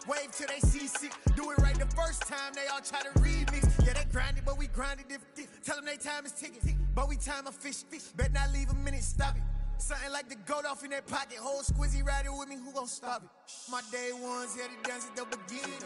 Wave till they see sick. Do it right the first time, they all try to remix. Yeah, they grinded, but we grinded different. Tell them they time is ticking, but we time a fish. Bet not leave a minute, stop it. Something like the goat off in that pocket. Whole squizzy riding with me, who gon' stop it? My day ones here to dance at the beginning.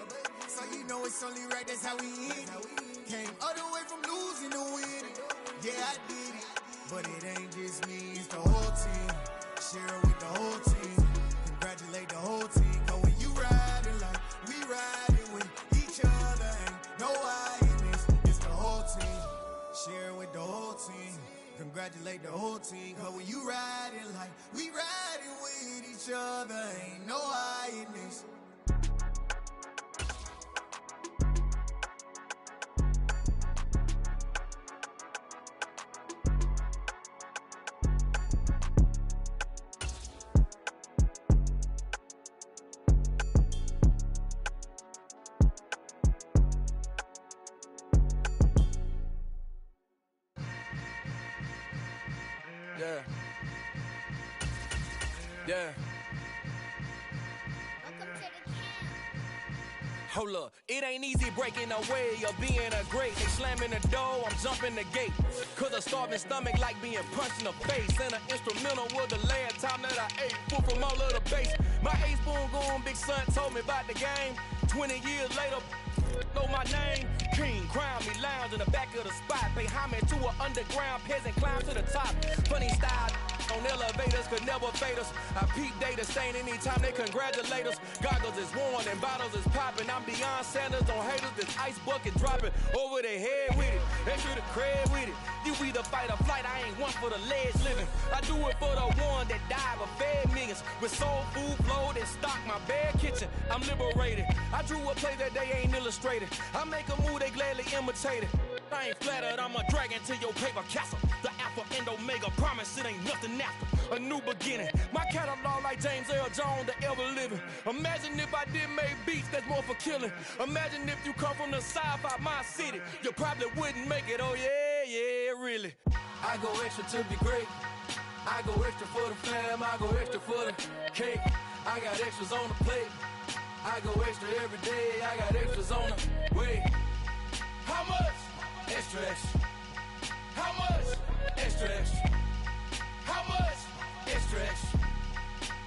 So you know it's only right, that's how we end it. Came all the way from losing to winning. Yeah, I did it. But it ain't just me, it's the whole team. Share it with the whole team. Congratulate the whole team. Cause when you riding like we riding with each other, ain't no I in this. It's the whole team. Share it with the whole team. Congratulate the whole team. Cause when you riding like we riding with each other, ain't no I in this. Yeah. Hold up, it ain't easy breaking away or being a great. They slamming the door, I'm jumping the gate. Cause a starving stomach like being punched in the face. And an instrumental was the last time that I ate. Food from all of the bass. My ace boom goon, big son told me about the game. 20 years later, know my name. King, crown me, lounge in the back of the spot. Pay homage to an underground peasant, climb to the top. Funny style on elevators could never fade us. I peep data stain anytime they congratulate us. Goggles is worn and bottles is popping. I'm Deion Sanders on haters, this ice bucket dropping over their head with it. They should have cred with it. You either fight or flight, I ain't one for the ledge living. I do it for the one that died but fed millions. With soul food flowed and stocked my bare kitchen. I'm liberated. I drew a play that they ain't illustrated. I make a move, they gladly imitate it. I ain't flattered, I'm a dragon to your paper castle. The Alpha and Omega, promise it ain't nothing after. A new beginning. My catalog like James Earl Jones, the ever living. Imagine if I did make beats that's more for killing. Imagine if you come from the south out my city. You probably wouldn't make it, oh yeah, really. I go extra to be great. I go extra for the fam, I go extra for the cake. I got extras on the plate. I go extra every day, I got extras on the way. How much? Extra, extra. How much? Extra, extra. How much? Extra, extra.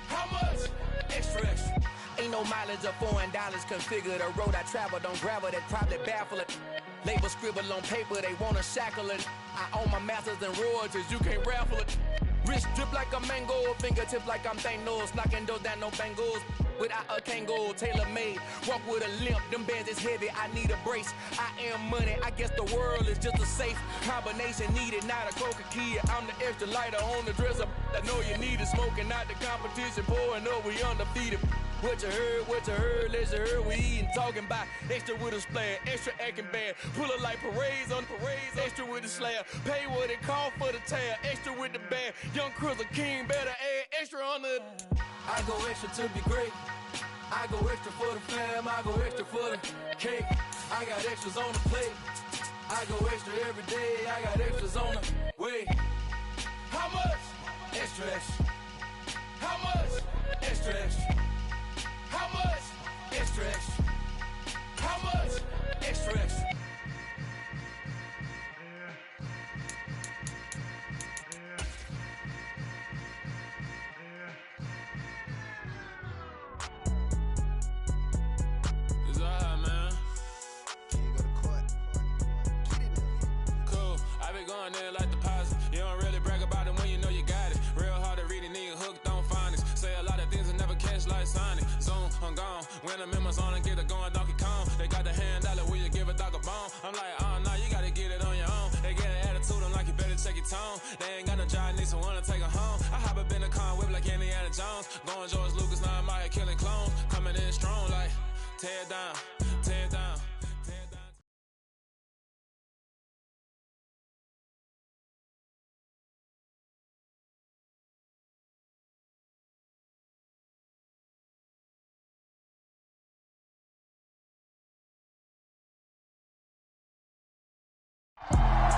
How much? Extra, extra. Ain't no mileage of $4 configure the road I travel. Don't gravel, that probably baffle it. Label scribble on paper, they wanna shackle it. I own my masters and royalties, you can't raffle it. Wrist drip like a mango, fingertips like I'm Thanos. Knocking those down, no bangles. Without a Kango, tailor-made. Walk with a limp, them bands is heavy, I need a brace. I am money, I guess the world is just a safe combination needed, not a coca key. I'm the extra lighter on the dresser. I know you need it, smoking out the competition, pouring up, we undefeated. What you heard, let you heard, we eating, talking about extra with a splash, extra acting bad. Pull up like parades on parades, extra with the slab. Pay what it cost for the tab, extra with the bag. Young Cruiser King, better add extra on the. I go extra to be great. I go extra for the fam, I go extra for the cake. I got extras on the plate. I go extra every day, I got extras on the way. How much? Extra, extra. How much? Extra, extra. How much? Extra, extra. How much? Extra, extra. It's alright, man. Cool. I be going there like deposit. You don't really brag about it when you know you got it. Real hard to read a nigga hooked on phonics. Say a lot of things and never catch like Sonic. Zone, I'm gone. When the members on and get it going Donkey Kong. They got the hand dollar, will you give a dog a bone? I'm like, oh no, you gotta get it on your own. They get an attitude, I'm like, you better check your tone. They ain't got no job, need someone to take her home. I hop up in the car, whip like Indiana Jones. Going George Lucas, now I'm out here killing clones. Coming in strong like, tear down, tear down.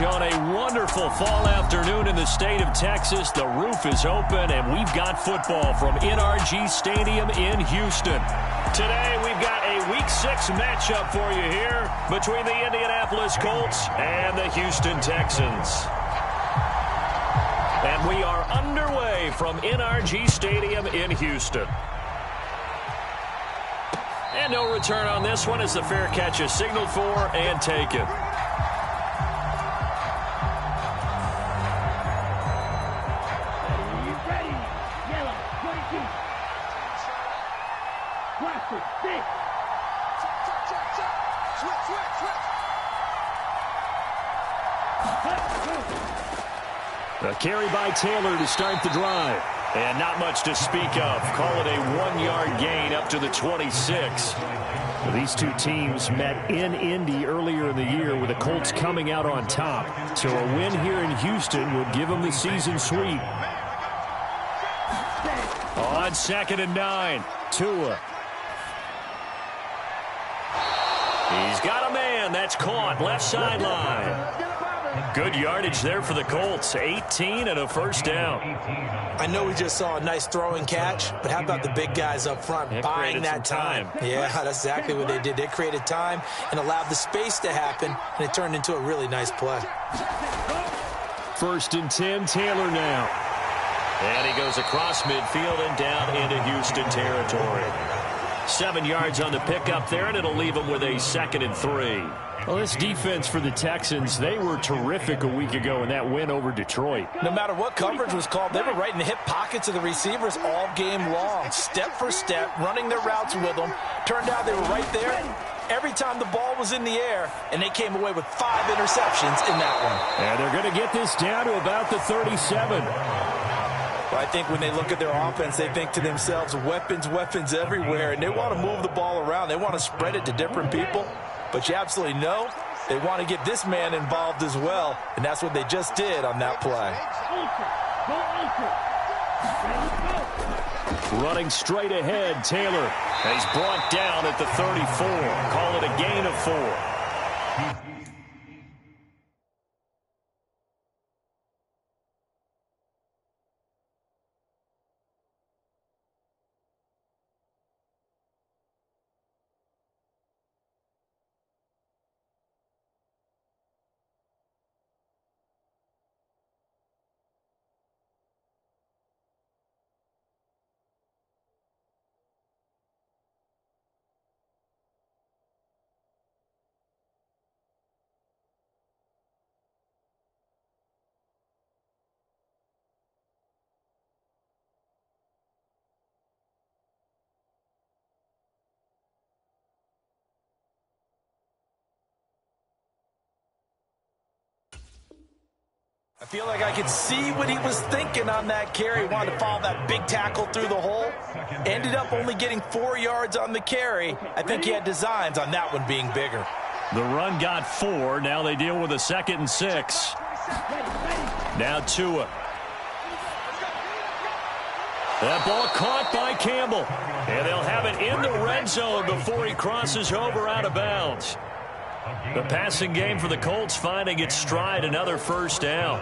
On a wonderful fall afternoon in the state of Texas, the roof is open, and we've got football from NRG Stadium in Houston. Today, we've got a Week 6 matchup for you here between the Indianapolis Colts and the Houston Texans. And we are underway from NRG Stadium in Houston. And no return on this one as the fair catch is signaled for and taken. A carry by Taylor to start the drive. And not much to speak of. Call it a 1-yard gain up to the 26. These two teams met in Indy earlier in the year with the Colts coming out on top. So a win here in Houston would give them the season sweep. On 2nd and 9, Tua. He's got a man. That's caught. Left sideline. Good yardage there for the Colts. 18 and a first down. I know we just saw a nice throwing catch, but how about the big guys up front buying that time? Yeah, that's exactly what they did. They created time and allowed the space to happen, and it turned into a really nice play. 1st and 10, Taylor now. And he goes across midfield and down into Houston territory. 7 yards on the pickup there, and it'll leave him with a 2nd and 3. Well, this defense for the Texans, they were terrific a week ago in that win over Detroit. No matter what coverage was called, they were right in the hip pockets of the receivers all game long, step for step, running their routes with them. Turned out they were right there every time the ball was in the air, and they came away with 5 interceptions in that one. And they're going to get this down to about the 37. Well, I think when they look at their offense, they think to themselves, weapons, weapons everywhere, and they want to move the ball around. They want to spread it to different people. But you absolutely know they want to get this man involved as well, and that's what they just did on that play. Running straight ahead, Taylor. He's brought down at the 34. Call it a gain of 4. I feel like I could see what he was thinking on that carry. He wanted to follow that big tackle through the hole. Ended up only getting 4 yards on the carry. I think he had designs on that one being bigger. The run got 4. Now they deal with a 2nd and 6. Now Tua. That ball caught by Campbell. And they'll have it in the red zone before he crosses over out of bounds. The passing game for the Colts finding its stride, another first down.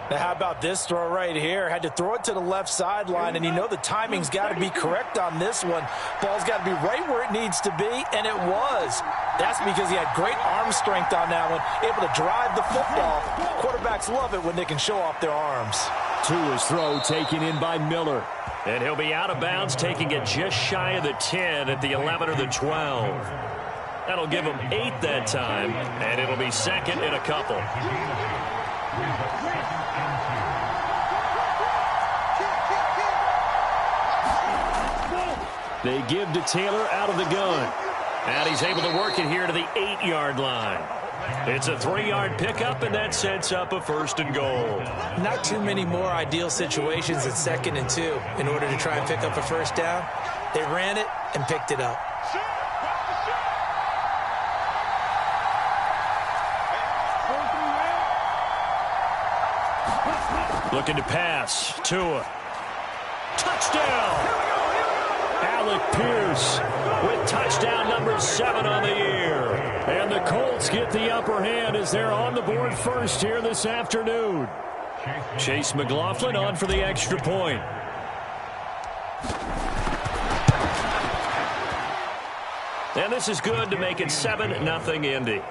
Now how about this throw right here? Had to throw it to the left sideline, and you know the timing's got to be correct on this one. Ball's got to be right where it needs to be, and it was. That's because he had great arm strength on that one, able to drive the football. Quarterbacks love it when they can show off their arms. Tua's throw taken in by Miller. And he'll be out of bounds, taking it just shy of the 10 at the 11 or the 12. That'll give him 8 that time, and it'll be 2nd and a couple. They give to Taylor out of the gun. And he's able to work it here to the 8-yard line. It's a 3-yard pickup, and that sets up a 1st and goal. Not too many more ideal situations at 2nd and 2 in order to try and pick up a first down. They ran it and picked it up. Looking to pass. Tua. Touchdown! Alec Pierce with touchdown number 7 on the year. And the Colts get the upper hand as they're on the board first here this afternoon. Chase McLaughlin on for the extra point. And this is good to make it 7-0 Indy.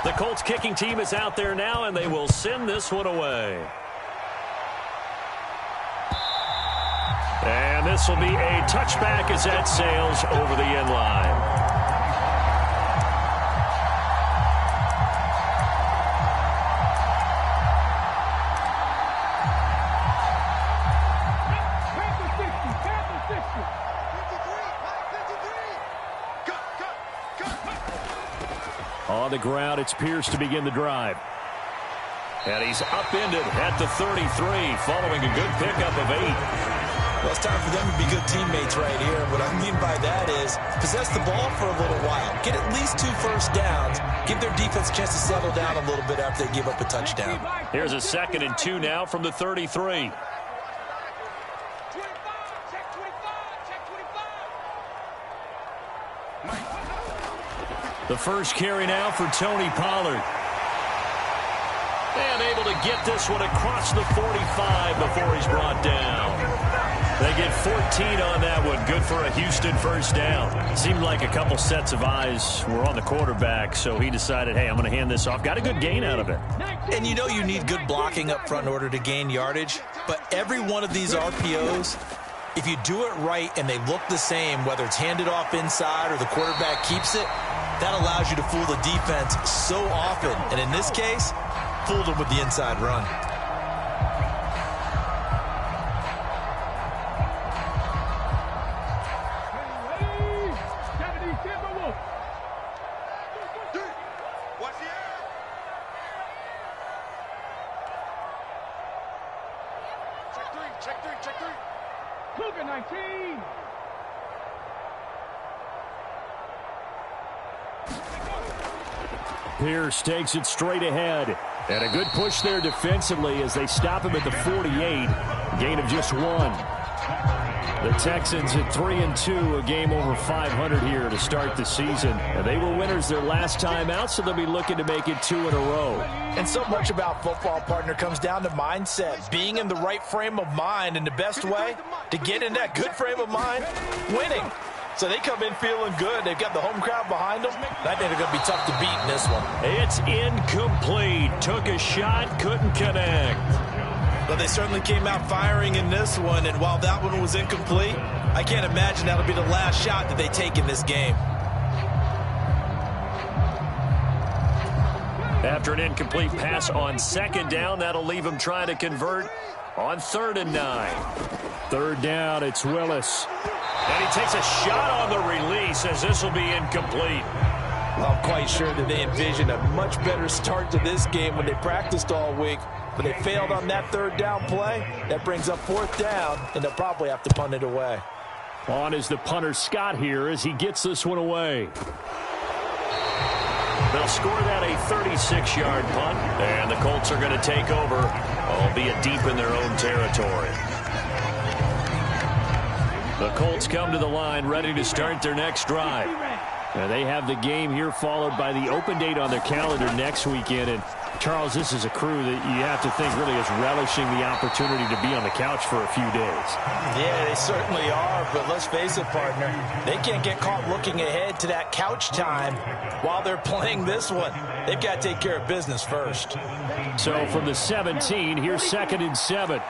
The Colts kicking team is out there now, and they will send this one away. And this will be a touchback as that sails over the end line. On the ground, it's Pierce to begin the drive. And he's upended at the 33, following a good pickup of 8. Well, it's time for them to be good teammates right here. What I mean by that is possess the ball for a little while. Get at least 2 first downs. Give their defense a chance to settle down a little bit after they give up a touchdown. Here's a 2nd and 2 now from the 33. The first carry now for Tony Pollard. And able to get this one across the 45 before he's brought down. They get 14 on that one. Good for a Houston first down. Seemed like a couple sets of eyes were on the quarterback, so he decided, hey, I'm going to hand this off. Got a good gain out of it. And you know you need good blocking up front in order to gain yardage. But every one of these RPOs, if you do it right and they look the same, whether it's handed off inside or the quarterback keeps it, that allows you to fool the defense so often. And in this case, fooled them with the inside run. Check three. Cougar 19. Pierce takes it straight ahead. And a good push there defensively as they stop him at the 48. Gain of just 1. The Texans at 3-2, a game over 500 here to start the season. And they were winners their last time out, so they'll be looking to make it 2 in a row. And so much about football, partner, comes down to mindset. Being in the right frame of mind, and the best way to get in that good frame of mind, winning. So they come in feeling good. They've got the home crowd behind them. I think they're going to be tough to beat in this one. It's incomplete. Took a shot, couldn't connect. But they certainly came out firing in this one, and while that one was incomplete, I can't imagine that'll be the last shot that they take in this game. After an incomplete pass on 2nd down, that'll leave him trying to convert on 3rd and 9. 3rd down, it's Willis. And he takes a shot on the release as this will be incomplete. Well, I'm quite sure that they envisioned a much better start to this game when they practiced all week. But they failed on that 3rd down play. That brings up 4th down, and they'll probably have to punt it away. On is the punter Scott here as he gets this one away. They'll score that a 36-yard punt, and the Colts are going to take over, albeit deep in their own territory. The Colts come to the line ready to start their next drive. And they have the game here followed by the open date on their calendar next weekend. And Charles, this is a crew that you have to think really is relishing the opportunity to be on the couch for a few days. Yeah, they certainly are, but let's face it, partner. They can't get caught looking ahead to that couch time while they're playing this one. They've got to take care of business first. So from the 17, here's 2nd and 7.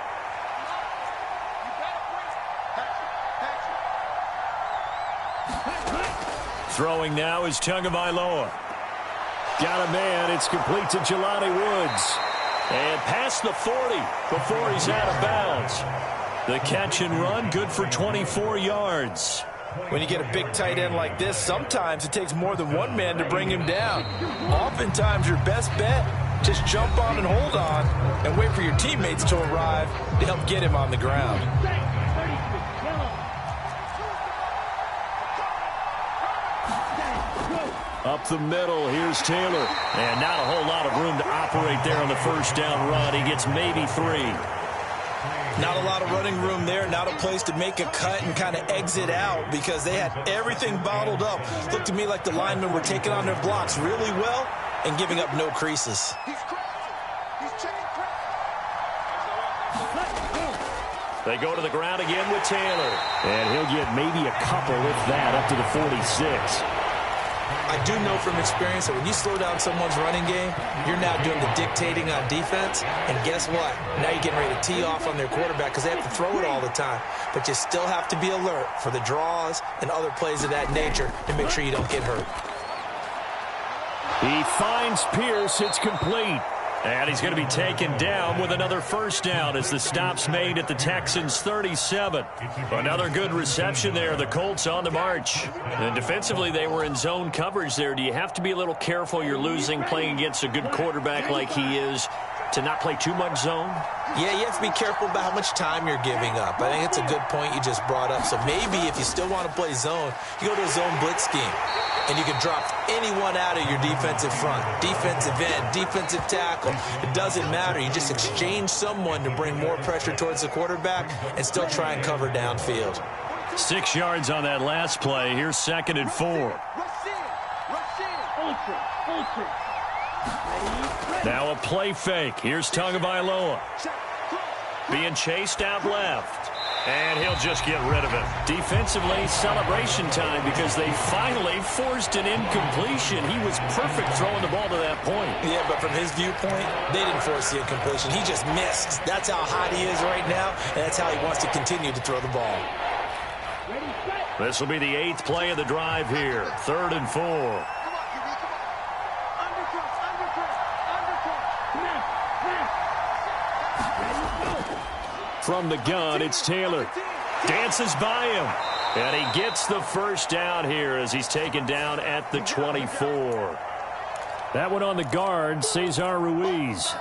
Throwing now is Tagovailoa. Got a man. It's complete to Jelani Woods. And past the 40 before he's out of bounds. The catch and run, good for 24 yards. When you get a big tight end like this, sometimes it takes more than one man to bring him down. Oftentimes, your best bet, just jump on and hold on and wait for your teammates to arrive to help get him on the ground. Up the middle, here's Taylor. And not a whole lot of room to operate there on the 1st down run. He gets maybe 3. Not a lot of running room there, not a place to make a cut and kind of exit out because they had everything bottled up. Looked to me like the linemen were taking on their blocks really well and giving up no creases. They go to the ground again with Taylor. And he'll get maybe a couple, if that, up to the 46. I do know from experience that when you slow down someone's running game, you're now doing the dictating on defense. And guess what? Now you're getting ready to tee off on their quarterback because they have to throw it all the time. But you still have to be alert for the draws and other plays of that nature to make sure you don't get hurt. He finds Pierce. It's complete. And he's going to be taken down with another first down as the stop's made at the Texans' 37. Another good reception there. The Colts on the march. And defensively, they were in zone coverage there. Do you have to be a little careful you're losing playing against a good quarterback like he is to not play too much zone? Yeah, you have to be careful about how much time you're giving up. I think it's a good point you just brought up. So maybe if you still want to play zone, you go to a zone blitz scheme. And you can drop anyone out of your defensive front, defensive end, defensive tackle. It doesn't matter. You just exchange someone to bring more pressure towards the quarterback and still try and cover downfield. 6 yards on that last play. Here's 2nd and 4. Now a play fake. Here's Tagovailoa. Being chased out left. And he'll just get rid of it. Defensively, celebration time because they finally forced an incompletion. He was perfect throwing the ball to that point. Yeah, but from his viewpoint, they didn't force the incompletion. He just missed. That's how hot he is right now, and that's how he wants to continue to throw the ball. This will be the 8th play of the drive here. 3rd and 4. From the gun, it's Taylor. Dances by him. And he gets the first down here as he's taken down at the 24. That one on the guard, Cesar Ruiz.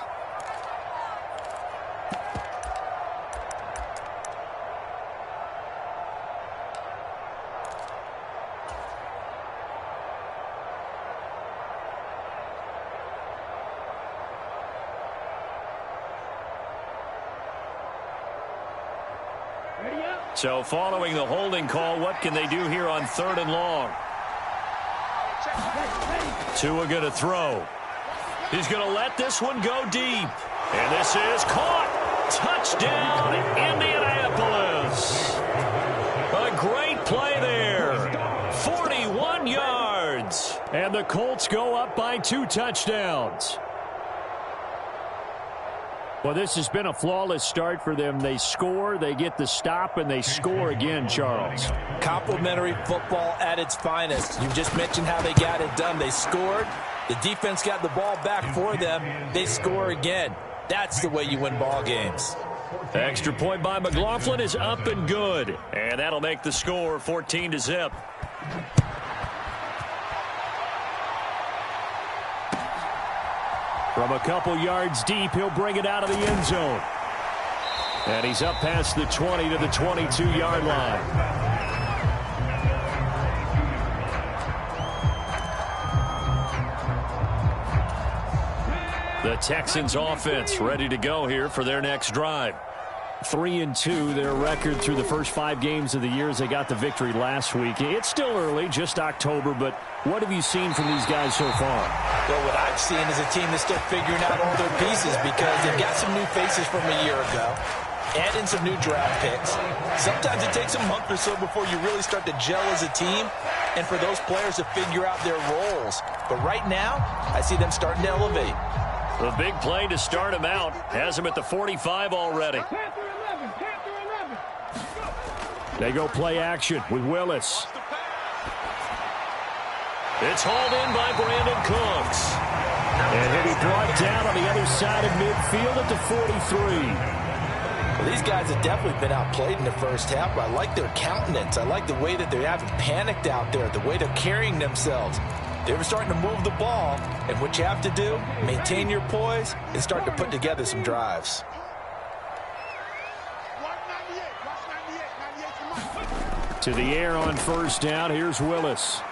So following the holding call, what can they do here on 3rd and long? Tua going to throw. He's going to let this one go deep. And this is caught. Touchdown, Indianapolis. A great play there. 41 yards. And the Colts go up by 2 touchdowns. Well, this has been a flawless start for them. They score, they get the stop, and they score again, Charles. Complimentary football at its finest. You just mentioned how they got it done. They scored. The defense got the ball back for them. They score again. That's the way you win ball games. Extra point by McLaughlin is up and good. And that'll make the score 14-0. From a couple yards deep, he'll bring it out of the end zone. And he's up past the 20 to the 22-yard line. The Texans offense ready to go here for their next drive. 3-2, their record through the first 5 games of the year as they got the victory last week. It's still early, just October, but what have you seen from these guys so far? Well, what I've seen is a team that's still figuring out all their pieces because they've got some new faces from a year ago. Add in some new draft picks. Sometimes it takes a month or so before you really start to gel as a team and for those players to figure out their roles. But right now, I see them starting to elevate. The big play to start him out has him at the 45 already. They go play action with Willis. It's hauled in by Brandon Cooks. And he'll be brought down on the other side of midfield at the 43. Well, these guys have definitely been outplayed in the first half, but I like their countenance. I like the way that they haven't panicked out there, the way they're carrying themselves. They were starting to move the ball, and what you have to do, maintain your poise and start to put together some drives. To the air on first down, here's Willis.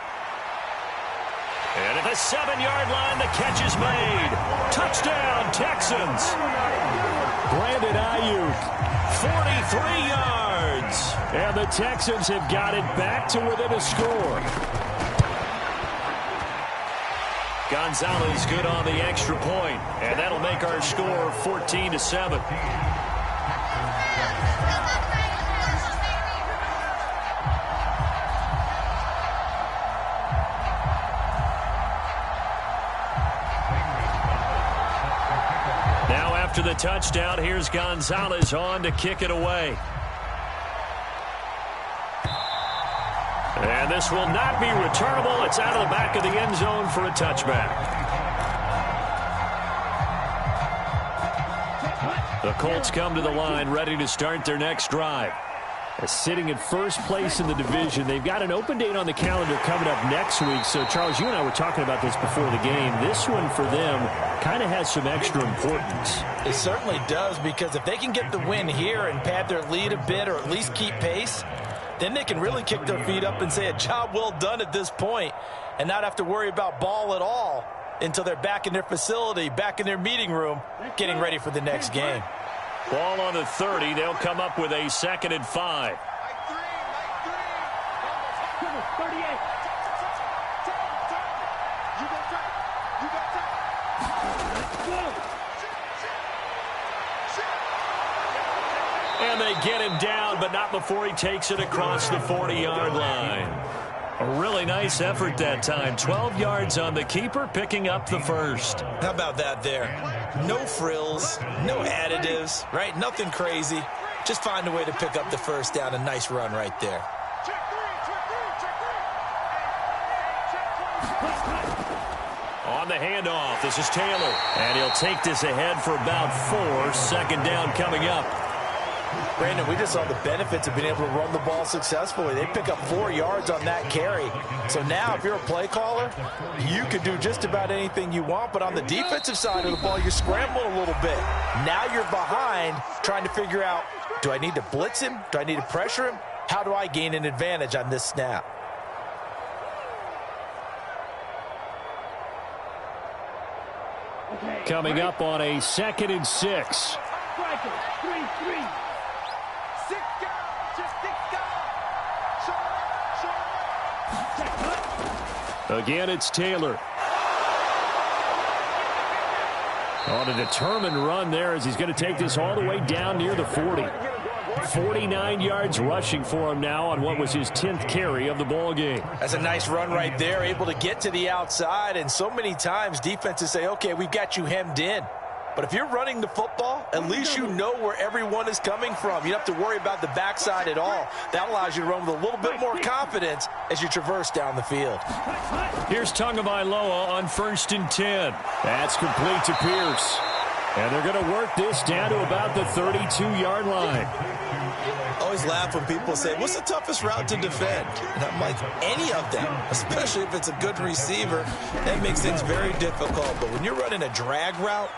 And at the 7-yard line, the catch is made. Touchdown, Texans. Brandon Ayuk, yards. And the Texans have got it back to within a score. Gonzalez good on the extra point, and that'll make our score 14-7. Now after the touchdown, here's Gonzalez on to kick it away. And this will not be returnable. It's out of the back of the end zone for a touchback. The Colts come to the line ready to start their next drive. Sitting in first place in the division. They've got an open date on the calendar coming up next week. So, Charles, you and I were talking about this before the game. This one for them kind of has some extra importance. It certainly does, because if they can get the win here and pad their lead a bit or at least keep pace, then they can really kick their feet up and say a job well done at this point and not have to worry about ball at all until they're back in their facility, back in their meeting room, getting ready for the next game. Ball on the 30. They'll come up with a 2nd and 5. And they get him down, but not before he takes it across the 40-yard line. A really nice effort that time. 12 yards on the keeper, picking up the first. How about that there? No frills, no additives, right? Nothing crazy. Just find a way to pick up the first down. A nice run right there. On the handoff, this is Taylor. And he'll take this ahead for about 4. 2nd down coming up. Brandon, we just saw the benefits of being able to run the ball successfully. They pick up 4 yards on that carry. So now, if you're a play caller, you can do just about anything you want. But on the defensive side of the ball, you're scrambling a little bit. Now you're behind, trying to figure out, do I need to blitz him? Do I need to pressure him? How do I gain an advantage on this snap? Coming up on a 2nd and 6. Again, it's Taylor. On a determined run there as he's going to take this all the way down near the 40. 49 yards rushing for him now on what was his 10th carry of the ball game. That's a nice run right there, able to get to the outside. And so many times defenses say, okay, we've got you hemmed in. But if you're running the football, at least you know where everyone is coming from. You don't have to worry about the backside at all. That allows you to run with a little bit more confidence as you traverse down the field. Here's Tagovailoa on 1st and 10. That's complete to Pierce. And they're going to work this down to about the 32-yard line. I always laugh when people say, what's the toughest route to defend? And I'm like, any of them, especially if it's a good receiver. That makes things very difficult. But when you're running a drag route,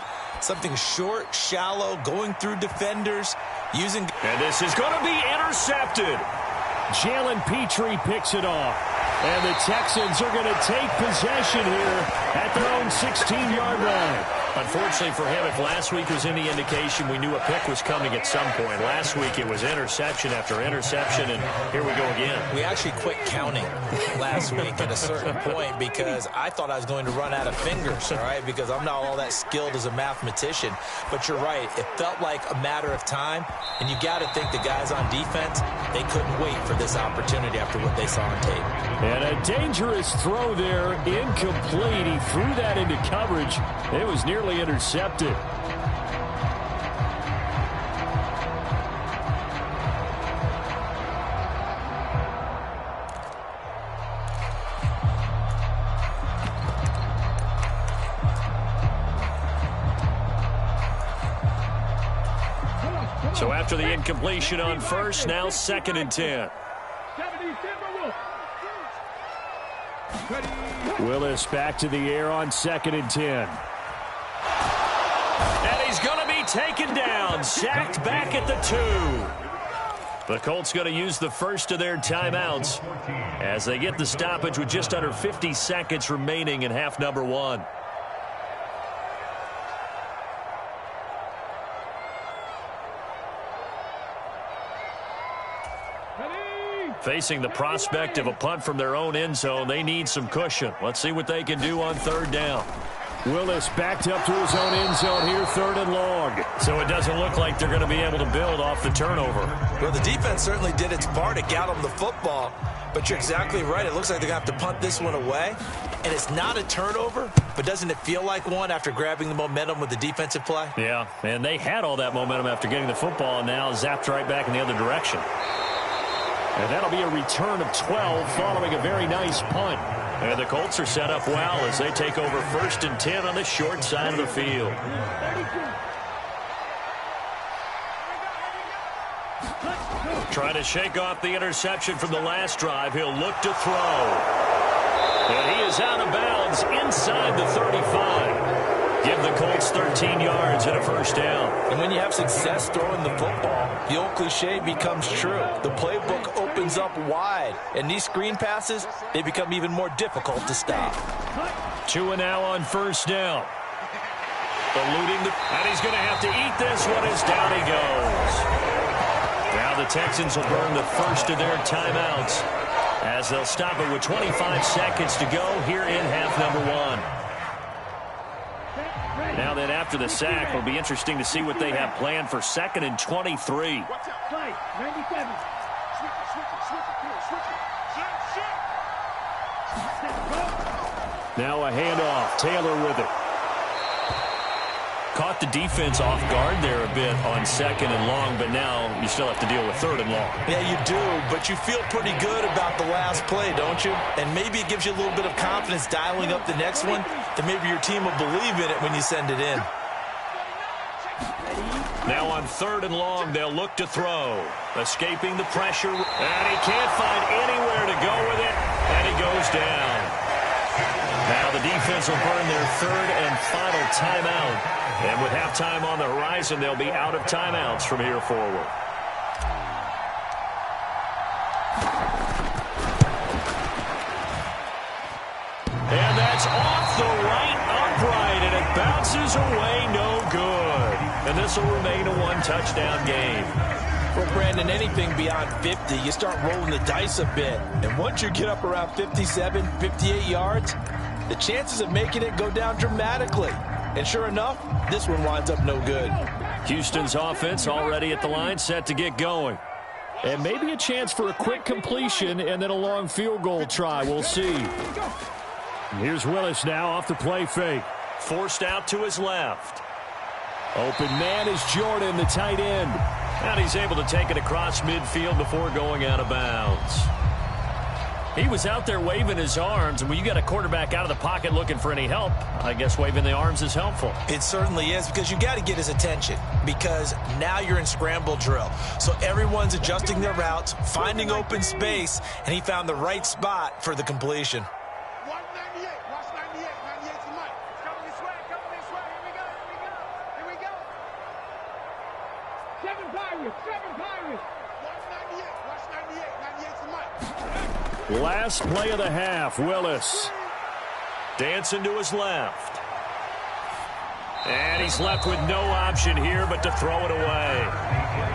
something short, shallow, going through defenders, using... And this is going to be intercepted. Jalen Petrie picks it off. And the Texans are going to take possession here at their own 16-yard line. Unfortunately for him, if last week was any indication, we knew a pick was coming at some point. Last week it was interception after interception, and here we go again. We actually quit counting last week at a certain point because I thought I was going to run out of fingers, all right, because I'm not all that skilled as a mathematician. But you're right. It felt like a matter of time, and you got to think the guys on defense, they couldn't wait for this opportunity after what they saw on tape. And a dangerous throw there, incomplete. He threw that into coverage. It was nearly intercepted. So after the incompletion on 1st, now 2nd and 10. Willis back to the air on 2nd and 10. And he's going to be taken down, sacked back at the 2. The Colts going to use the first of their timeouts as they get the stoppage with just under 50 seconds remaining in half number 1. Facing the prospect of a punt from their own end zone, they need some cushion. Let's see what they can do on third down. Willis backed up to his own end zone here, 3rd and long. So it doesn't look like they're going to be able to build off the turnover. Well, the defense certainly did its part to get them the football, but you're exactly right. It looks like they're going to have to punt this one away, and it's not a turnover, but doesn't it feel like one after grabbing the momentum with the defensive play? Yeah, and they had all that momentum after getting the football, and now zapped right back in the other direction. And that'll be a return of 12 following a very nice punt. And the Colts are set up well as they take over 1st and 10 on the short side of the field. Trying to shake off the interception from the last drive. He'll look to throw. And he is out of bounds inside the 35. Give the Colts 13 yards and a 1st down. And when you have success throwing the football, the old cliche becomes true. The playbook opens up wide, and these screen passes, they become even more difficult to stop. 2 now on 1st down. Eluding and he's going to have to eat this one as down he goes. Now the Texans will burn the first of their timeouts as they'll stop it with 25 seconds to go here in half number 1. Now then, after the sack, it'll be interesting to see what they have planned for 2nd and 23. Now a handoff. Taylor with it. Caught the defense off guard there a bit on 2nd and long, but now you still have to deal with 3rd and long. Yeah, you do, but you feel pretty good about the last play, don't you? And maybe it gives you a little bit of confidence dialing up the next one, that maybe your team will believe in it when you send it in. Now on 3rd and long, they'll look to throw. Escaping the pressure, and he can't find anywhere to go with it, and he goes down. Now the defense will burn their 3rd and final timeout. And with halftime on the horizon, they'll be out of timeouts from here forward. And that's off the right upright, and it bounces away no good. And this will remain a 1-touchdown game. Well, Brandon, anything beyond 50, you start rolling the dice a bit. And once you get up around 57, 58 yards, the chances of making it go down dramatically. And sure enough, this one winds up no good. Houston's offense already at the line, set to get going. And maybe a chance for a quick completion and then a long field goal try. We'll see. Here's Willis now off the play fake. Forced out to his left. Open man is Jordan, the tight end. And he's able to take it across midfield before going out of bounds. He was out there waving his arms, and when you got a quarterback out of the pocket looking for any help, I guess waving the arms is helpful. It certainly is, because you got to get his attention, because now you're in scramble drill. So everyone's adjusting their routes, finding open space, and he found the right spot for the completion. 198, watch 98, 98 to Mike. Coming this way, here we go. 7 Pirates. 198, watch 98, 98 to Mike. Last play of the half, Willis. Dancing to his left. And he's left with no option here but to throw it away.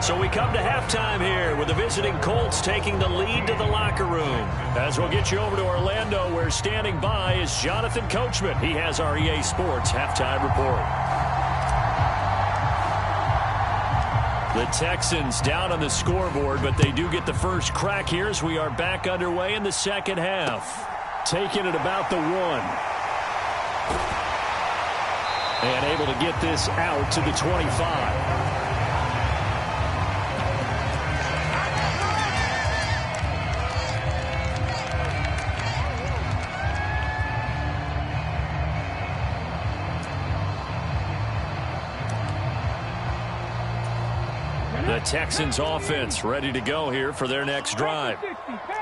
So we come to halftime here with the visiting Colts taking the lead to the locker room. As we'll get you over to Orlando, where standing by is Jonathan Coachman. He has our EA Sports halftime report. The Texans down on the scoreboard, but they do get the first crack here as we are back underway in the second half. Taking it about the 1. And able to get this out to the 25. The Texans offense ready to go here for their next drive.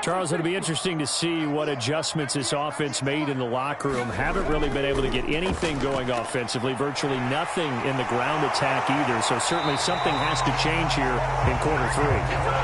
Charles, it'll be interesting to see what adjustments this offense made in the locker room. Haven't really been able to get anything going offensively, virtually nothing in the ground attack either. So certainly something has to change here in quarter 3.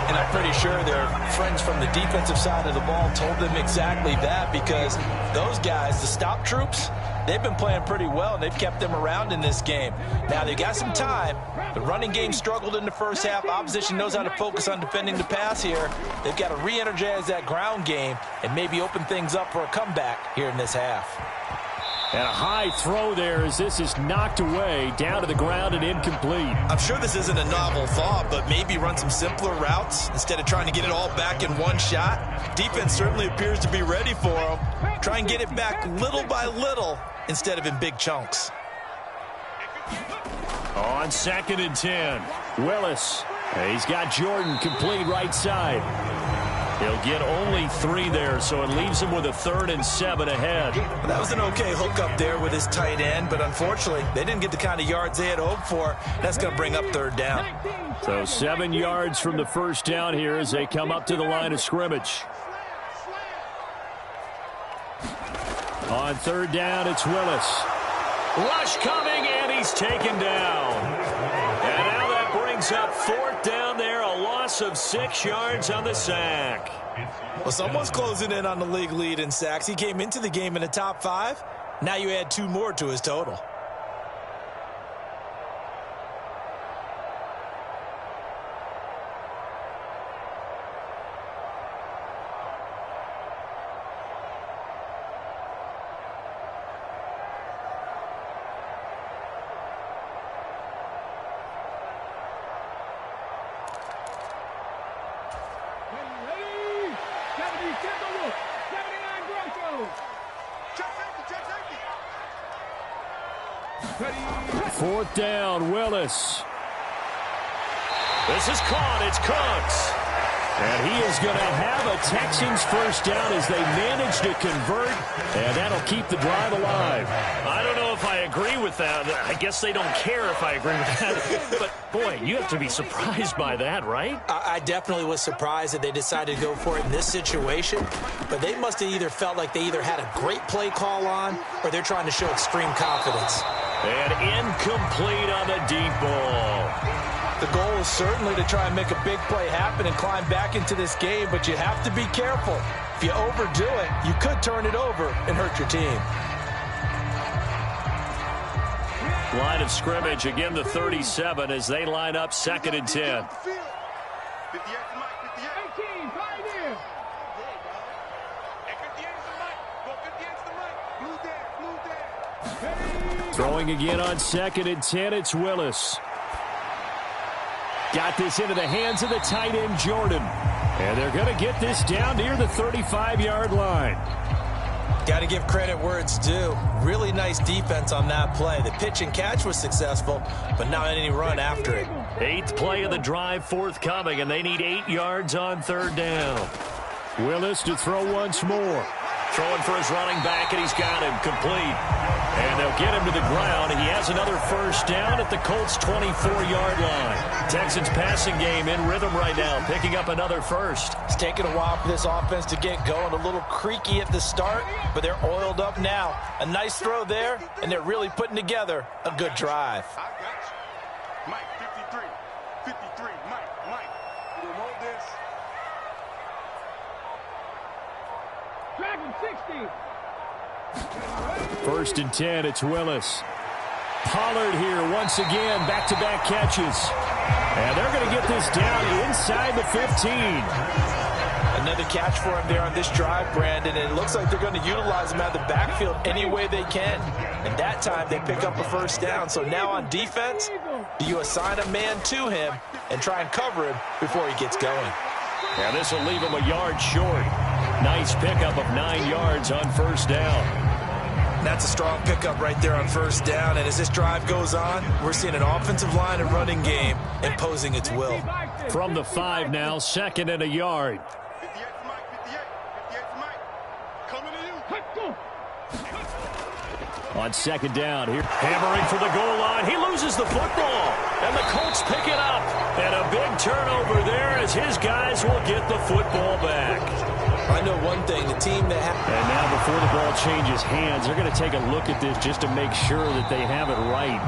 And I'm pretty sure their friends from the defensive side of the ball told them exactly that, because those guys, the stop troops, they've been playing pretty well, and they've kept them around in this game. Now, they got some time. The running game struggled in the first half. Opposition knows how to focus on defending the pass here. They've got to re-energize that ground game and maybe open things up for a comeback here in this half. And a high throw there as this is knocked away, down to the ground and incomplete. I'm sure this isn't a novel thought, but maybe run some simpler routes instead of trying to get it all back in one shot. Defense certainly appears to be ready for them. Try and get it back little by little instead of in big chunks. On 2nd and 10, Willis. He's got Jordan complete right side. He'll get only 3 there, so it leaves him with a 3rd and 7 ahead. Well, that was an okay hook up there with his tight end, but unfortunately, they didn't get the kind of yards they had hoped for. That's going to bring up 3rd down. So 7 yards from the first down here as they come up to the line of scrimmage. On 3rd down, it's Willis. Rush coming, and he's taken down. And now that brings up 4th down there, a loss of 6 yards on the sack. Well, someone's closing in on the league lead in sacks. He came into the game in the top 5. Now you add 2 more to his total. Fourth down, Willis. This is caught. It's Cooks. And he is going to have a Texans first down as they manage to convert, and that'll keep the drive alive. I don't know if I agree with that. I guess they don't care if I agree with that. But, boy, you have to be surprised by that, right? I definitely was surprised that they decided to go for it in this situation, but they must have either felt like they either had a great play call on or they're trying to show extreme confidence. And incomplete on the deep ball. The goal is certainly to try and make a big play happen and climb back into this game, but you have to be careful. If you overdo it, you could turn it over and hurt your team. Line of scrimmage, again the 37 as they line up 2nd and 10. Throwing again on 2nd and 10, it's Willis. Got this into the hands of the tight end, Jordan. And they're going to get this down near the 35-yard line. Got to give credit where it's due. Really nice defense on that play. The pitch and catch was successful, but not any run after it. 8th play of the drive forthcoming, and they need 8 yards on 3rd down. Willis to throw once more. Throwing for his running back, and he's got him complete. And they'll get him to the ground. He has another first down at the Colts' 24-yard line. Texans passing game in rhythm right now, picking up another first. It's taken a while for this offense to get going. A little creaky at the start, but they're oiled up now. A nice throw there, and they're really putting together a good drive. I got you. Mike, 53. Mike. You don't hold this. Dragon 60. 1st and 10, it's Willis. Pollard here once again, back-to-back catches. And they're going to get this down inside the 15. Another catch for him there on this drive, Brandon, and it looks like they're going to utilize him out of the backfield any way they can. And that time they pick up a first down. So now on defense, do you assign a man to him and try and cover him before he gets going? Yeah, this will leave him a yard short. Nice pickup of 9 yards on first down. That's a strong pickup right there on first down. And as this drive goes on, we're seeing an offensive line and running game imposing its will. From the 5 now, 2nd and a yard. 58 to Mike. Coming to you. On 2nd down here, hammering for the goal line. He loses the football, and the Colts pick it up. And a big turnover there as his guys will get the football back. I know one thing, the team that And now before the ball changes hands, they're going to take a look at this just to make sure that they have it right.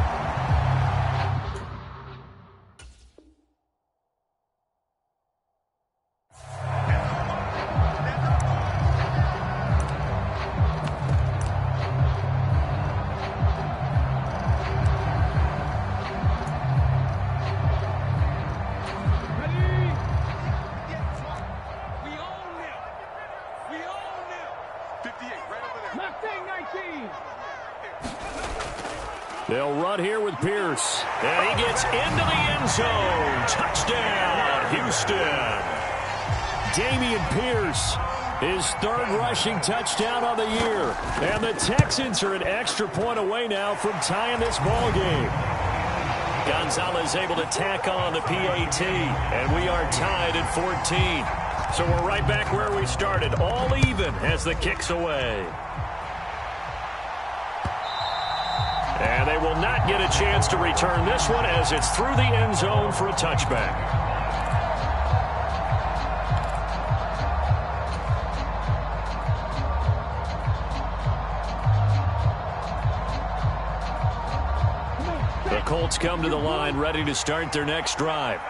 They'll run here with Pierce. And he gets into the end zone. Touchdown, Houston. Damian Pierce, his third rushing touchdown on the year. And the Texans are an extra point away now from tying this ball game. Gonzalez able to tack on the PAT, and we are tied at 14. So we're right back where we started, all even as the kick's away. And they will not get a chance to return this one as it's through the end zone for a touchback. The Colts come to the line ready to start their next drive.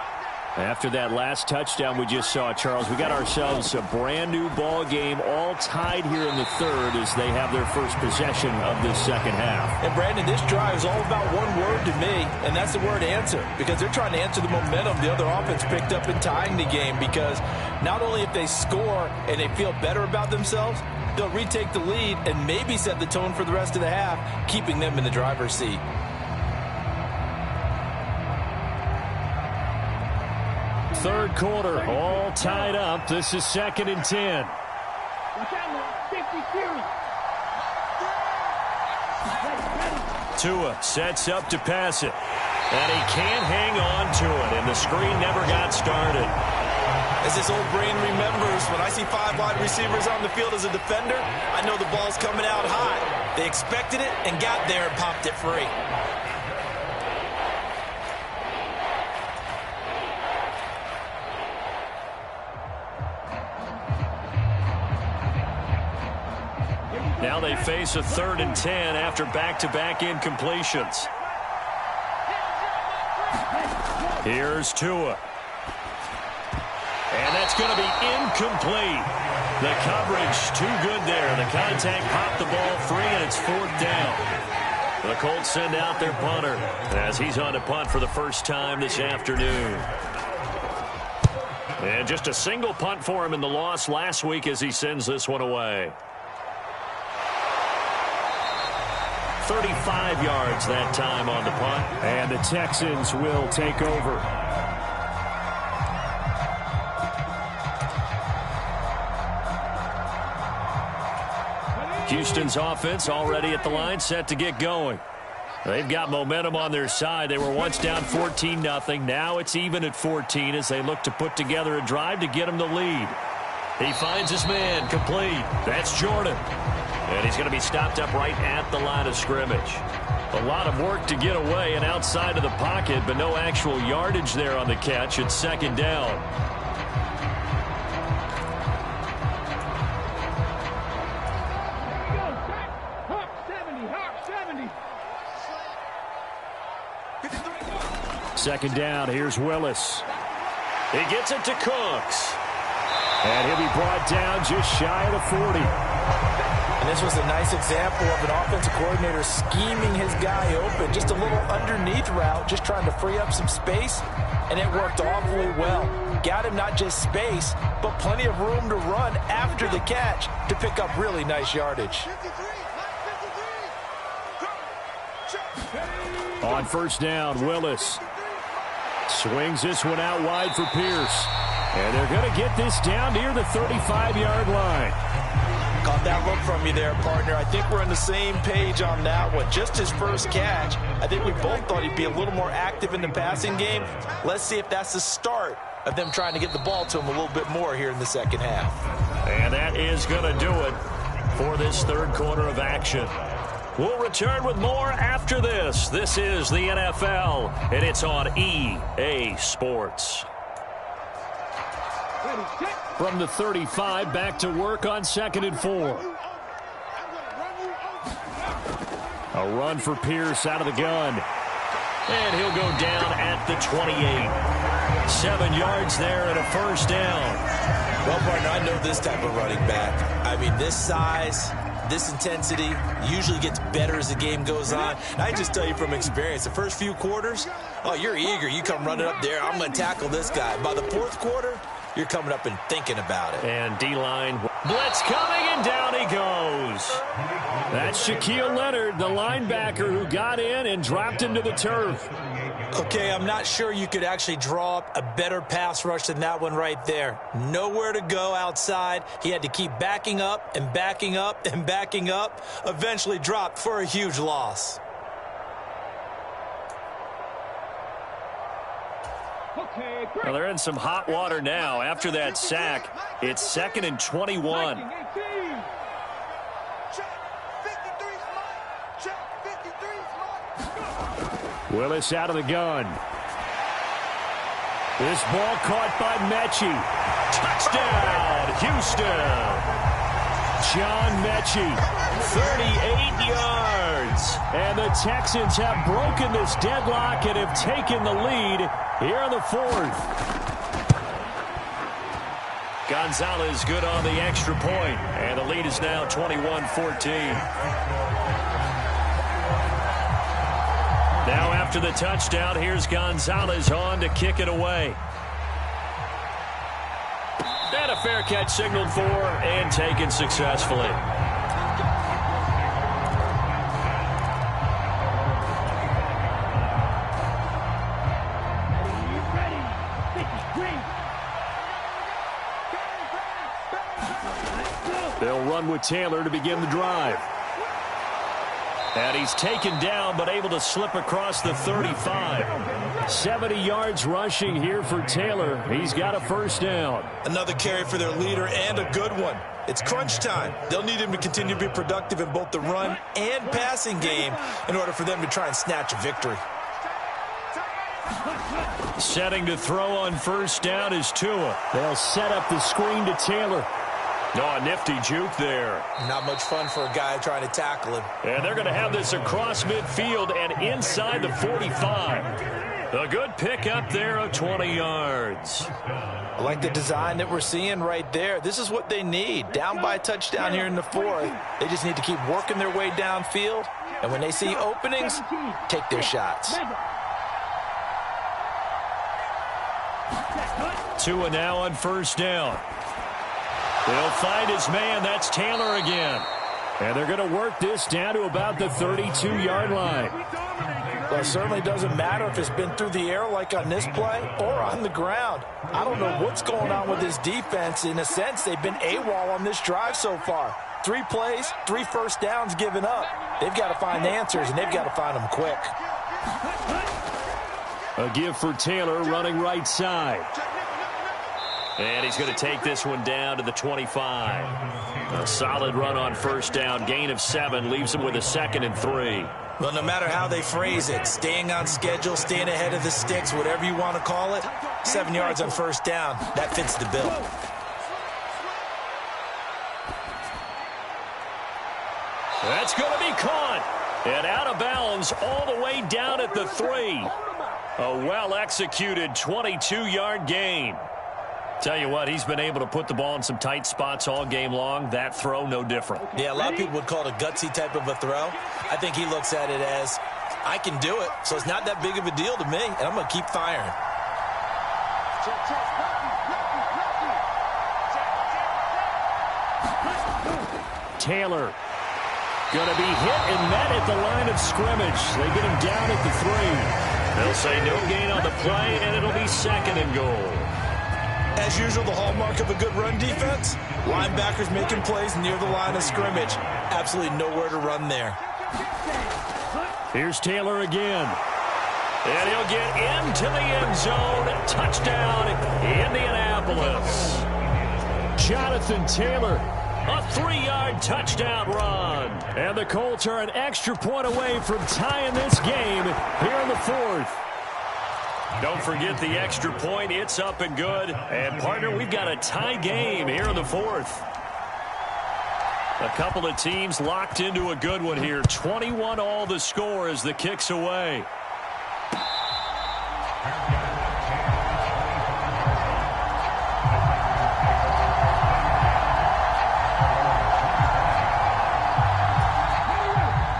After that last touchdown we just saw, Charles, we got ourselves a brand new ball game, all tied here in the third as they have their first possession of this second half. And Brandon, this drive is all about one word to me, and that's the word answer, because they're trying to answer the momentum the other offense picked up in tying the game, because not only if they score and they feel better about themselves, they'll retake the lead and maybe set the tone for the rest of the half, keeping them in the driver's seat. Third quarter, all tied up. This is 2nd and 10. Tua sets up to pass it. And he can't hang on to it, and the screen never got started. As this old brain remembers, when I see 5 wide receivers on the field as a defender, I know the ball's coming out hot. They expected it and got there and popped it free. Now they face a 3rd and 10 after back-to-back incompletions. Here's Tua. And that's going to be incomplete. The coverage too good there. The contact popped the ball free, and it's 4th down. The Colts send out their punter as he's on to punt for the first time this afternoon. And just a single punt for him in the loss last week as he sends this one away. 35 yards that time on the punt. And the Texans will take over. Houston's offense already at the line, set to get going. They've got momentum on their side. They were once down 14-0. Now it's even at 14 as they look to put together a drive to get them the lead. He finds his man, complete. That's Jordan. And he's going to be stopped up right at the line of scrimmage. A lot of work to get away and outside of the pocket, but no actual yardage there on the catch. It's 2nd down. Second down, here's Willis. He gets it to Cooks. And he'll be brought down just shy of the 40. And this was a nice example of an offensive coordinator scheming his guy open. Just a little underneath route, just trying to free up some space, and it worked awfully well. Got him not just space, but plenty of room to run after the catch to pick up really nice yardage. On first down, Willis swings this one out wide for Pierce. And they're going to get this down near the 35-yard line. Caught that look from you there, partner. I think we're on the same page on that one. Just his first catch. I think we both thought he'd be a little more active in the passing game. Let's see if that's the start of them trying to get the ball to him a little bit more here in the second half. And that is going to do it for this third quarter of action. We'll return with more after this. This is the NFL, and it's on EA Sports. From the 35, back to work on 2nd and 4. A run for Pierce out of the gun. And he'll go down at the 28. 7 yards there and a first down. Well, partner, I know this type of running back. I mean, this size, this intensity usually gets better as the game goes on. And I just tell you from experience, the first few quarters, oh, you're eager. You come running up there, I'm going to tackle this guy. By the fourth quarter, you're coming up and thinking about it. And D-line Blitz coming, and down he goes. That's Shaquille Leonard, the linebacker who got in and dropped him to the turf. Okay, I'm not sure you could actually draw up a better pass rush than that one right there. Nowhere to go outside. He had to keep backing up and backing up and backing up. Eventually dropped for a huge loss. Well, they're in some hot water now. After that sack, it's 2nd and 21. Willis out of the gun. This ball caught by Mechie. Touchdown, Houston. John Mechie, 38 yards. and the Texans have broken this deadlock and have taken the lead here in the 4th. Gonzalez good on the extra point, and the lead is now 21-14. Now after the touchdown, here's Gonzalez on to kick it away. And a fair catch signaled for and taken successfully. They'll run with Taylor to begin the drive. And he's taken down, but able to slip across the 35. 70 yards rushing here for Taylor. He's got a first down. Another carry for their leader, and a good one. It's crunch time. They'll need him to continue to be productive in both the run and passing game in order for them to try and snatch a victory. Setting to throw on first down is Tua. They'll set up the screen to Taylor. Oh, a nifty juke there. Not much fun for a guy trying to tackle him. And they're going to have this across midfield and inside the 45. A good pick up there of 20 yards. I like the design that we're seeing right there. This is what they need. Down by a touchdown here in the 4th. They just need to keep working their way downfield. And when they see openings, take their shots. Tua now on first down. They'll find his man. That's Taylor again. And they're going to work this down to about the 32-yard line. Well, it certainly doesn't matter if it's been through the air like on this play or on the ground. I don't know what's going on with this defense. In a sense, they've been AWOL on this drive so far. 3 plays, 3 first downs given up. They've got to find answers, and they've got to find them quick. A give for Taylor running right side. And he's going to take this one down to the 25. A solid run on first down. Gain of 7 leaves him with a 2nd and 3. Well, no matter how they phrase it, staying on schedule, staying ahead of the sticks, whatever you want to call it, 7 yards on first down, that fits the bill. That's going to be caught. And out of bounds all the way down at the 3. A well-executed 22-yard gain. Tell you what, he's been able to put the ball in some tight spots all game long. That throw, no different. Yeah, a lot of people would call it a gutsy type of a throw. I think he looks at it as, I can do it, so it's not that big of a deal to me, and I'm going to keep firing. Taylor going to be hit and met at the line of scrimmage. They get him down at the 3. They'll say no gain on the play, and it'll be 2nd and goal. As usual, the hallmark of a good run defense, linebackers making plays near the line of scrimmage. Absolutely nowhere to run there. Here's Taylor again. And he'll get into the end zone. Touchdown, Indianapolis. Jonathan Taylor. A 3-yard touchdown run. And the Colts are an extra point away from tying this game here in the 4th. Don't forget the extra point. It's up and good. And, partner, we've got a tie game here in the 4th. A couple of teams locked into a good one here. 21 all the score as the kick's away.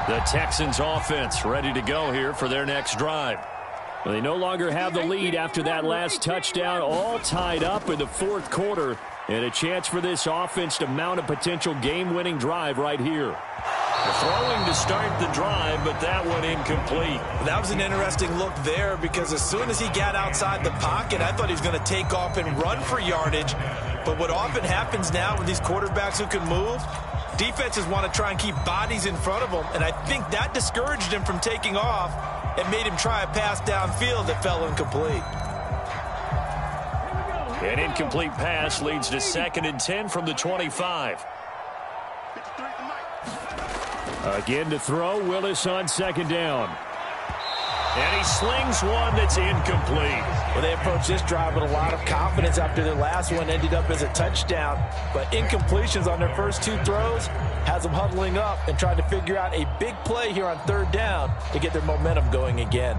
The Texans offense ready to go here for their next drive. They no longer have the lead after that last touchdown, all tied up in the fourth quarter, and a chance for this offense to mount a potential game-winning drive right here. Throwing to start the drive, but that one incomplete. That was an interesting look there because as soon as he got outside the pocket, I thought he was going to take off and run for yardage. But what often happens now with these quarterbacks who can move, defenses want to try and keep bodies in front of them, and I think that discouraged him from taking off and made him try a pass downfield that fell incomplete. An incomplete pass leads to 2nd and 10 from the 25. Again to throw, Willis on 2nd down. And he slings one that's incomplete. Well, they approached this drive with a lot of confidence after their last one ended up as a touchdown. But incompletions on their first 2 throws has them huddling up and trying to figure out a big play here on 3rd down to get their momentum going again.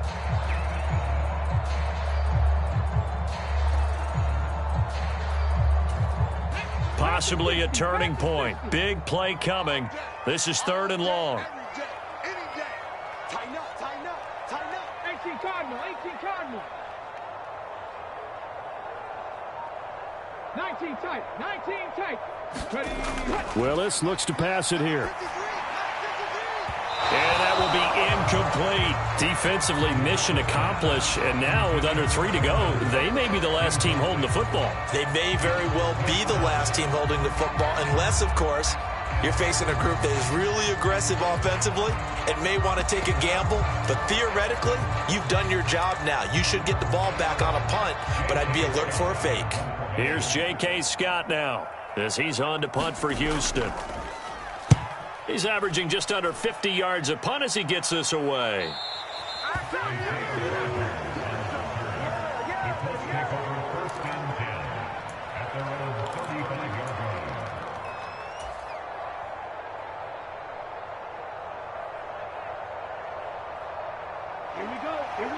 Possibly a turning point. Big play coming. This is 3rd and long. Tighten up, tighten up, tighten up. 18 Cardinal, 18 Cardinal. 19 tight, 19 tight. Ready. Willis looks to pass it here. And that will be incomplete. Defensively, mission accomplished. And now with under 3 to go, they may be the last team holding the football. They may very well be the last team holding the football, unless, of course, you're facing a group that is really aggressive offensively and may want to take a gamble. But theoretically, you've done your job now. You should get the ball back on a punt, but I'd be alert for a fake. Here's J.K. Scott now as he's on to punt for Houston. He's averaging just under 50 yards a punt as he gets this away.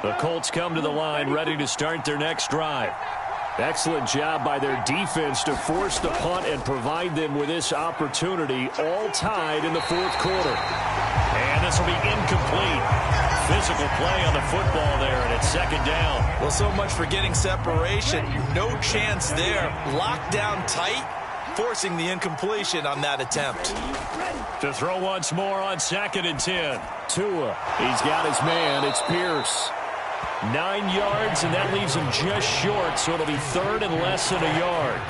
The Colts come to the line ready to start their next drive. Excellent job by their defense to force the punt and provide them with this opportunity, all tied in the fourth quarter. And this will be incomplete. Physical play on the football there, and it's 2nd down. Well, so much for getting separation. No chance there. Locked down tight, forcing the incompletion on that attempt. To throw once more on 2nd and 10. Tua, he's got his man. It's Pierce. 9 yards, and that leaves him just short, so it'll be 3rd and less than a yard.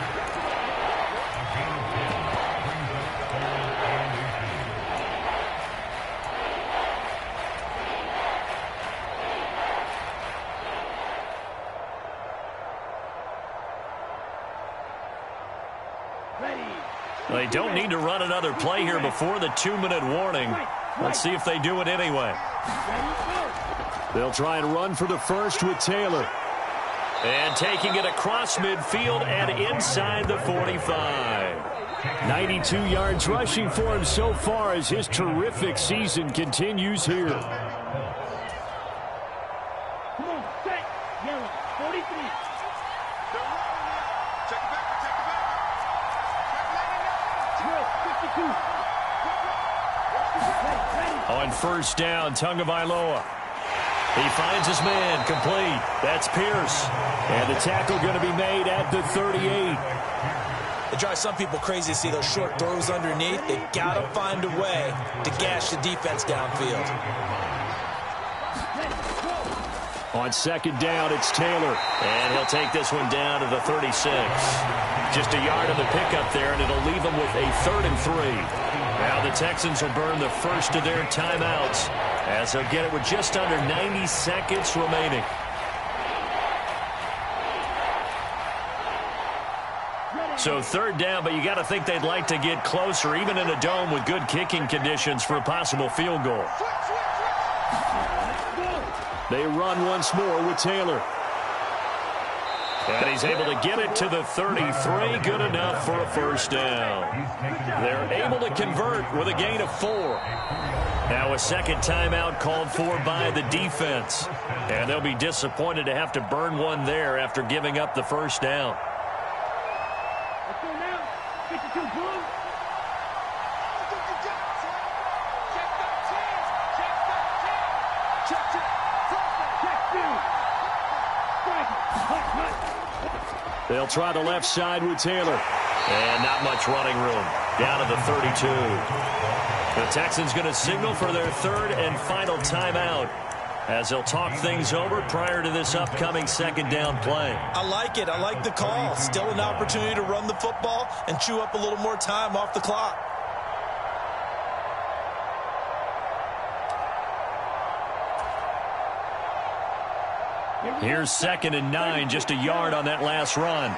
They don't need to run another play here before the 2-minute warning. Let's see if they do it anyway. They'll try and run for the first with Taylor. And taking it across midfield and inside the 45. 92 yards rushing for him so far as his terrific season continues here. Come on, set, yellow, 43. Check it back. 52. On 1st down, Tagovailoa. He finds his man, complete. That's Pierce. And the tackle going to be made at the 38. It drives some people crazy to see those short throws underneath. They've got to find a way to gash the defense downfield. On 2nd down, it's Taylor. And he'll take this one down to the 36. Just a yard on the pickup there, and it'll leave them with a 3rd and 3. Now the Texans will burn the first of their timeouts as they'll get it with just under 90 seconds remaining. So 3rd down, but you got to think they'd like to get closer, even in a dome with good kicking conditions for a possible field goal. They run once more with Taylor. And he's able to get it to the 33. Good enough for a 1st down. They're able to convert with a gain of 4. Now a 2nd timeout called for by the defense. And they'll be disappointed to have to burn one there after giving up the 1st down. Let's go now. 52 blue. Check 2. They'll try the left side with Taylor. And not much running room. Down to the 32. The Texans going to signal for their third and final timeout as they'll talk things over prior to this upcoming second down play. I like it. I like the call. Still an opportunity to run the football and chew up a little more time off the clock. Here's 2nd and 9, just a yard on that last run.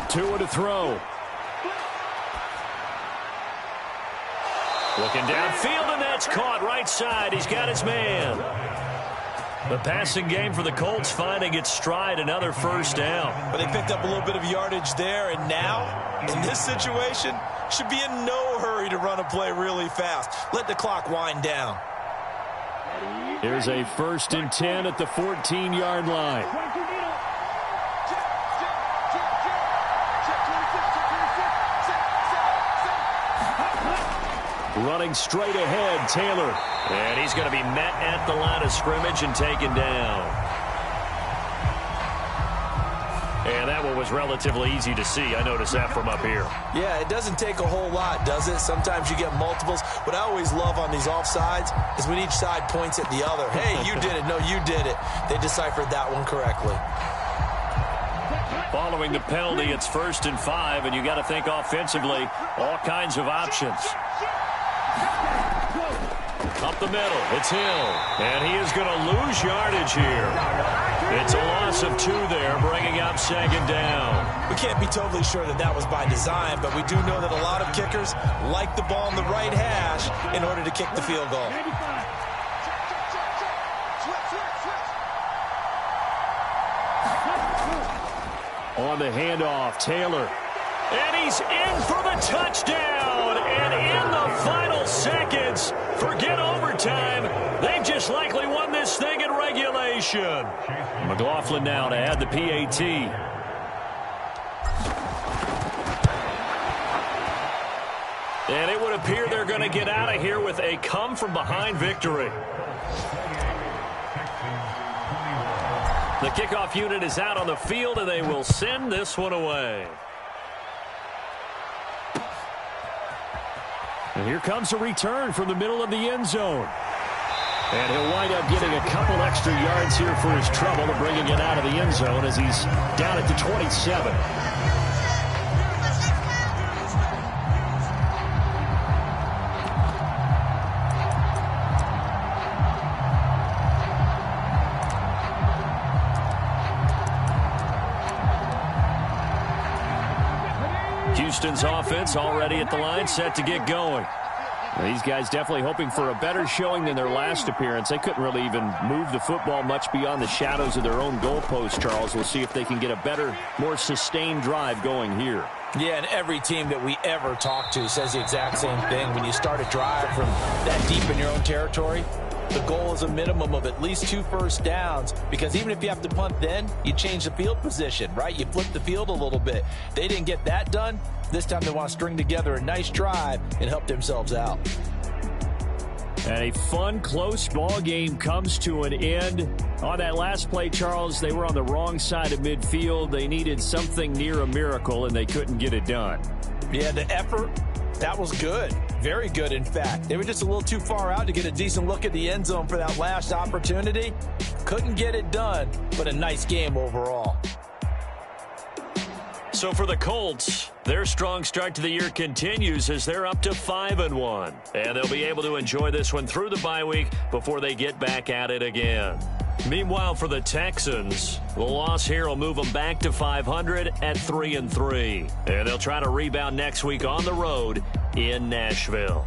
Tua to throw. Looking downfield, and that's caught right side. He's got his man. The passing game for the Colts finding its stride, another first down. But they picked up a little bit of yardage there, and now, in this situation, should be in no hurry to run a play really fast. Let the clock wind down. Here's a 1st and 10 at the 14-yard line. Running straight ahead, Taylor. And he's going to be met at the line of scrimmage and taken down. And that one was relatively easy to see. I noticed that from up here. Yeah, it doesn't take a whole lot, does it? Sometimes you get multiples. What I always love on these offsides is when each side points at the other. Hey, you did it. No, you did it. They deciphered that one correctly. Following the penalty, it's 1st and 5, and you got to think offensively, all kinds of options. Up the middle, it's Hill, and he is going to lose yardage here. It's a loss of 2 there, bringing up 2nd down. We can't be totally sure that that was by design, but we do know that a lot of kickers like the ball in the right hash in order to kick the field goal. On the handoff, Taylor. And he's in for the touchdown. And in the final seconds, forget overtime. They've just likely won this thing in regulation. McLaughlin now to add the PAT. And it would appear they're going to get out of here with a come-from-behind victory. The kickoff unit is out on the field, and they will send this one away. And here comes a return from the middle of the end zone. And he'll wind up getting a couple extra yards here for his trouble and bringing it out of the end zone as he's down at the 27. Houston's offense already at the line, set to get going. Well, these guys definitely hoping for a better showing than their last appearance. They couldn't really even move the football much beyond the shadows of their own goalpost, Charles. We'll see if they can get a better, more sustained drive going here. Yeah, and every team that we ever talk to says the exact same thing. When you start a drive from that deep in your own territory, the goal is a minimum of at least 2 first downs, because even if you have to punt then, you change the field position, right? You flip the field a little bit. They didn't get that done. This time they want to string together a nice drive and help themselves out. And a fun, close ball game comes to an end. On that last play, Charles, they were on the wrong side of midfield. They needed something near a miracle, and they couldn't get it done. Yeah, the effort, that was good. Very good, in fact. They were just a little too far out to get a decent look at the end zone for that last opportunity. Couldn't get it done, but a nice game overall. So for the Colts, their strong start to the year continues as they're up to 5-1. And they'll be able to enjoy this one through the bye week before they get back at it again. Meanwhile, for the Texans, the loss here will move them back to 500 at 3-3. And they'll try to rebound next week on the road in Nashville.